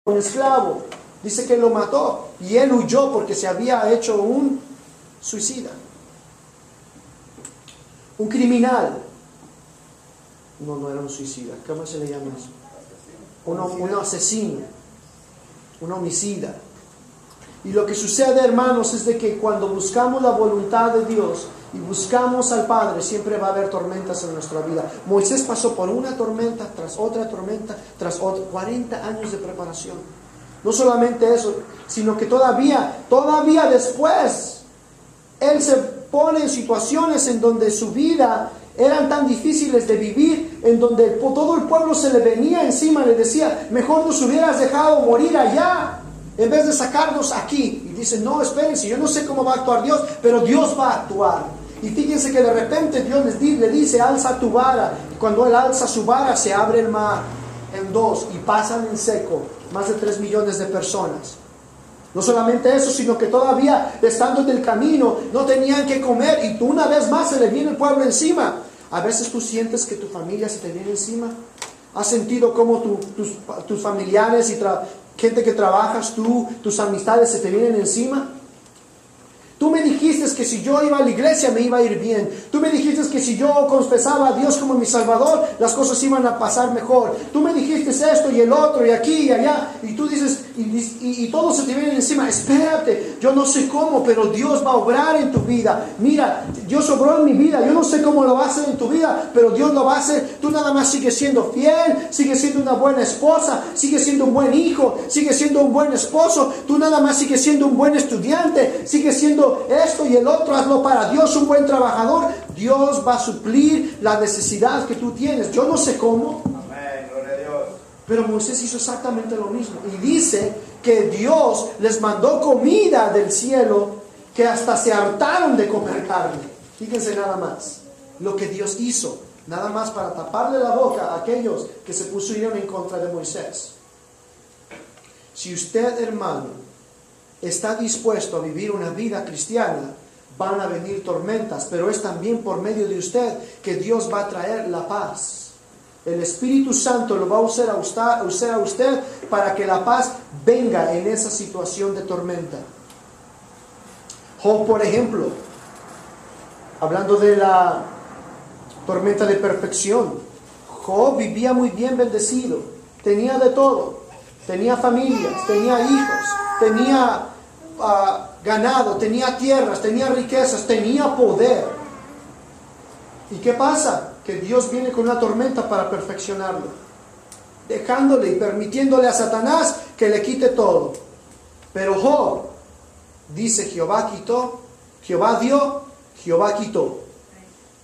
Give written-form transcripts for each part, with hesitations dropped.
un esclavo. Dice que lo mató y él huyó porque se había hecho un suicida. Un criminal. No era un suicida. ¿Cómo se le llama eso? Un asesino. Un homicida. Y lo que sucede, hermanos, es de que cuando buscamos la voluntad de Dios y buscamos al Padre, siempre va a haber tormentas en nuestra vida. Moisés pasó por una tormenta, tras otra, 40 años de preparación. No solamente eso, sino que todavía después, él se pone en situaciones en donde su vida eran tan difíciles de vivir, en donde todo el pueblo se le venía encima, le decía, mejor nos hubieras dejado morir allá, en vez de sacarnos aquí. Y dice, no, espérense, yo no sé cómo va a actuar Dios, pero Dios va a actuar. Y fíjense que de repente Dios le dice, alza tu vara. Y cuando él alza su vara, se abre el mar en dos y pasan en seco más de 3 millones de personas. No solamente eso, sino que todavía estando en el camino no tenían que comer, y una vez más se le viene el pueblo encima. A veces tú sientes que tu familia se te viene encima. ¿Has sentido cómo tus familiares y gente que trabajas, tus amistades se te vienen encima? Tú me dijiste que si yo iba a la iglesia me iba a ir bien. Tú me dijiste que si yo confesaba a Dios como mi Salvador, las cosas iban a pasar mejor. Tú me dijiste esto y el otro y aquí y allá. Y tú dices, y todo se te viene encima. Espérate, yo no sé cómo, pero Dios va a obrar en tu vida. Mira, Dios obró en mi vida. Yo no sé cómo lo va a hacer en tu vida, pero Dios lo va a hacer. Tú nada más sigues siendo fiel, sigues siendo una buena esposa, sigues siendo un buen hijo, sigues siendo un buen esposo. Tú nada más sigues siendo un buen estudiante, sigues siendo esto y el otro, hazlo para Dios, un buen trabajador. Dios va a suplir la necesidad que tú tienes. Yo no sé cómo. Amén, gloria a Dios. Pero Moisés hizo exactamente lo mismo. Y dice que Dios les mandó comida del cielo, que hasta se hartaron de comer carne. Fíjense nada más lo que Dios hizo, nada más para taparle la boca a aquellos que se pusieron en contra de Moisés. Si usted, hermano, está dispuesto a vivir una vida cristiana, van a venir tormentas, pero es también por medio de usted que Dios va a traer la paz. El Espíritu Santo lo va a usar a usted para que la paz venga en esa situación de tormenta. Job, por ejemplo, hablando de la tormenta de perfección, Job vivía muy bien bendecido, tenía de todo, tenía familias, tenía hijos, tenía ganado, tenía tierras, tenía riquezas, tenía poder. ¿Y qué pasa? Que Dios viene con una tormenta para perfeccionarlo, dejándole y permitiéndole a Satanás que le quite todo. Pero Job dice, Jehová quitó, Jehová dio, Jehová quitó.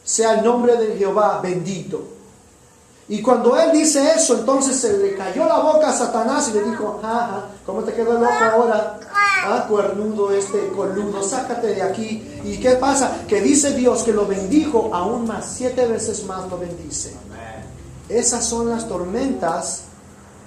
Sea el nombre de Jehová bendito. Y cuando él dice eso, entonces se le cayó la boca a Satanás y le dijo, ¿cómo te quedó loco ahora? Cuernudo coludo, sácate de aquí. ¿Y qué pasa? Que dice Dios que lo bendijo, aún más, 7 veces más lo bendice. Amén. Esas son las tormentas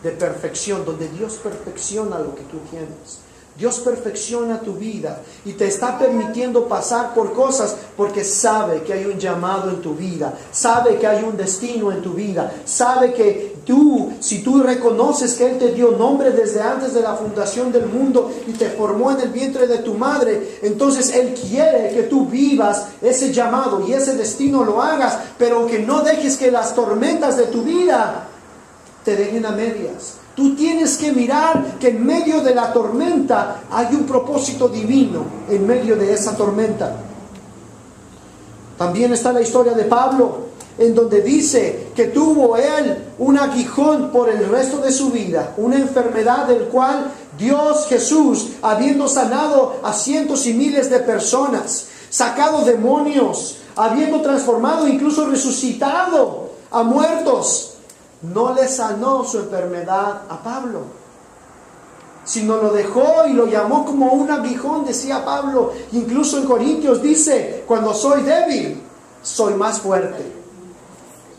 de perfección, donde Dios perfecciona lo que tú tienes. Dios perfecciona tu vida y te está permitiendo pasar por cosas porque sabe que hay un llamado en tu vida, sabe que hay un destino en tu vida, sabe que tú, si tú reconoces que Él te dio nombre desde antes de la fundación del mundo y te formó en el vientre de tu madre, entonces Él quiere que tú vivas ese llamado y ese destino lo hagas, pero que no dejes que las tormentas de tu vida te dejen a medias. Tú tienes que mirar que en medio de la tormenta hay un propósito divino en medio de esa tormenta. También está la historia de Pablo, en donde dice que tuvo él un aguijón por el resto de su vida, una enfermedad del cual Dios Jesús, habiendo sanado a cientos y miles de personas, sacado demonios, habiendo transformado, incluso resucitado a muertos, no le sanó su enfermedad a Pablo, sino lo dejó y lo llamó como un aguijón, decía Pablo. Incluso en Corintios dice, cuando soy débil, soy más fuerte.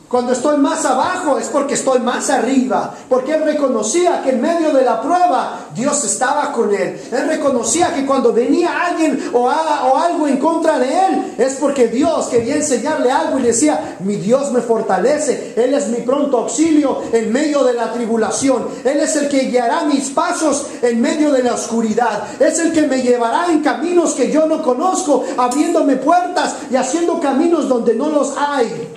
Cuando estoy más abajo es porque estoy más arriba. Porque él reconocía que en medio de la prueba Dios estaba con él. Él reconocía que cuando venía alguien o algo en contra de él, es porque Dios quería enseñarle algo y decía: mi Dios me fortalece. Él es mi pronto auxilio en medio de la tribulación. Él es el que guiará mis pasos en medio de la oscuridad. Es el que me llevará en caminos que yo no conozco, abriéndome puertas y haciendo caminos donde no los hay.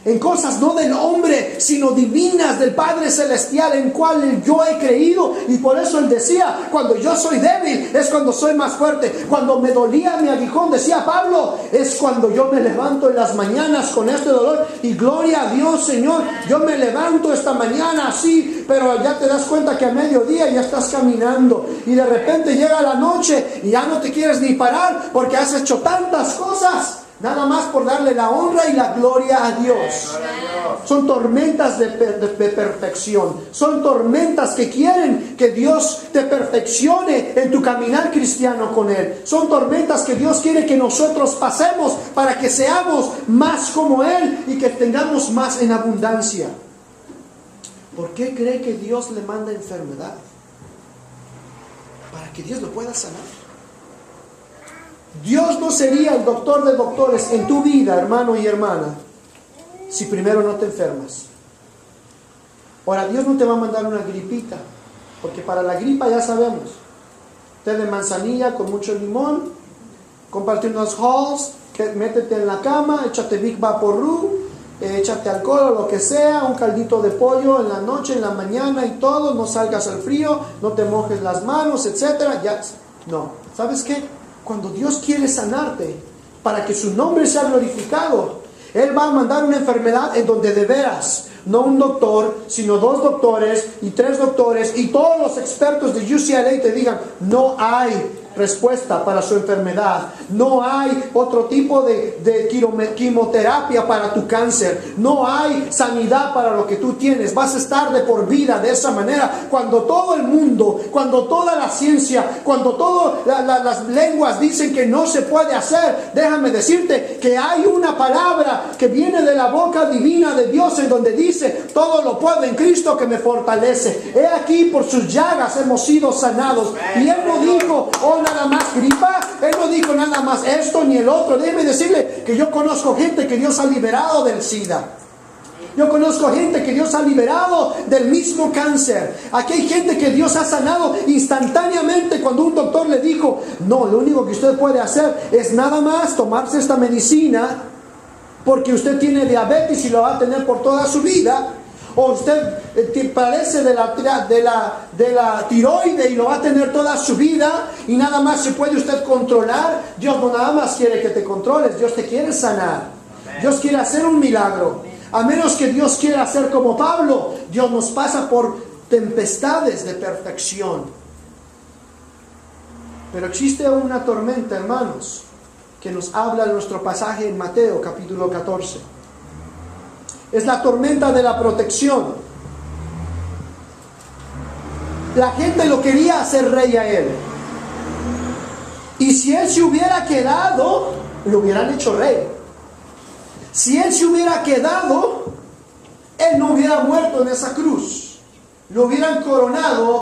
En cosas no del hombre, sino divinas del Padre Celestial, en cual yo he creído. Y por eso él decía: cuando yo soy débil es cuando soy más fuerte. Cuando me dolía mi aguijón, decía Pablo, es cuando yo me levanto en las mañanas con este dolor. Y gloria a Dios, Señor, yo me levanto esta mañana así, pero ya te das cuenta que a mediodía ya estás caminando. Y de repente llega la noche y ya no te quieres ni parar porque has hecho tantas cosas. Nada más por darle la honra y la gloria a Dios. Son tormentas de perfección. Son tormentas que quieren que Dios te perfeccione en tu caminar cristiano con Él. Son tormentas que Dios quiere que nosotros pasemos para que seamos más como Él y que tengamos más en abundancia. ¿Por qué cree que Dios le manda enfermedad? Para que Dios lo pueda sanar. Dios no sería el doctor de doctores en tu vida, hermano y hermana, si primero no te enfermas. Ahora, Dios no te va a mandar una gripita, porque para la gripa ya sabemos: té de manzanilla con mucho limón, comparte unos Halls, métete en la cama, échate Big Vaporru, échate alcohol o lo que sea, un caldito de pollo en la noche, en la mañana y todo, no salgas al frío, no te mojes las manos, etcétera. Ya, no, ¿sabes qué? Cuando Dios quiere sanarte para que su nombre sea glorificado, Él va a mandar una enfermedad en donde de veras, no un doctor, sino 2 doctores y 3 doctores y todos los expertos de UCLA te digan: no hay respuesta para su enfermedad, no hay otro tipo de quimioterapia para tu cáncer, no hay sanidad para lo que tú tienes, vas a estar de por vida de esa manera. Cuando todo el mundo, cuando toda la ciencia, cuando todas las lenguas dicen que no se puede hacer, déjame decirte que hay una palabra que viene de la boca divina de Dios en donde dice: todo lo puedo en Cristo que me fortalece. He aquí, por sus llagas hemos sido sanados. Y Él no dijo: oh, nada más gripa. Él no dijo nada más esto ni el otro. Déjeme decirle que yo conozco gente que Dios ha liberado del SIDA. Yo conozco gente que Dios ha liberado del mismo cáncer. Aquí hay gente que Dios ha sanado instantáneamente cuando un doctor le dijo: no, lo único que usted puede hacer es nada más tomarse esta medicina porque usted tiene diabetes y lo va a tener por toda su vida. O usted padece de la tiroide y lo va a tener toda su vida y nada más se puede usted controlar. Dios no nada más quiere que te controles, Dios te quiere sanar. Dios quiere hacer un milagro. A menos que Dios quiera hacer como Pablo, Dios nos pasa por tempestades de perfección. Pero existe una tormenta, hermanos, que nos habla en nuestro pasaje en Mateo capítulo 14. Es la tormenta de la protección. La gente lo quería hacer rey a él. Y si él se hubiera quedado, lo hubieran hecho rey. Si él se hubiera quedado, él no hubiera muerto en esa cruz. Lo hubieran coronado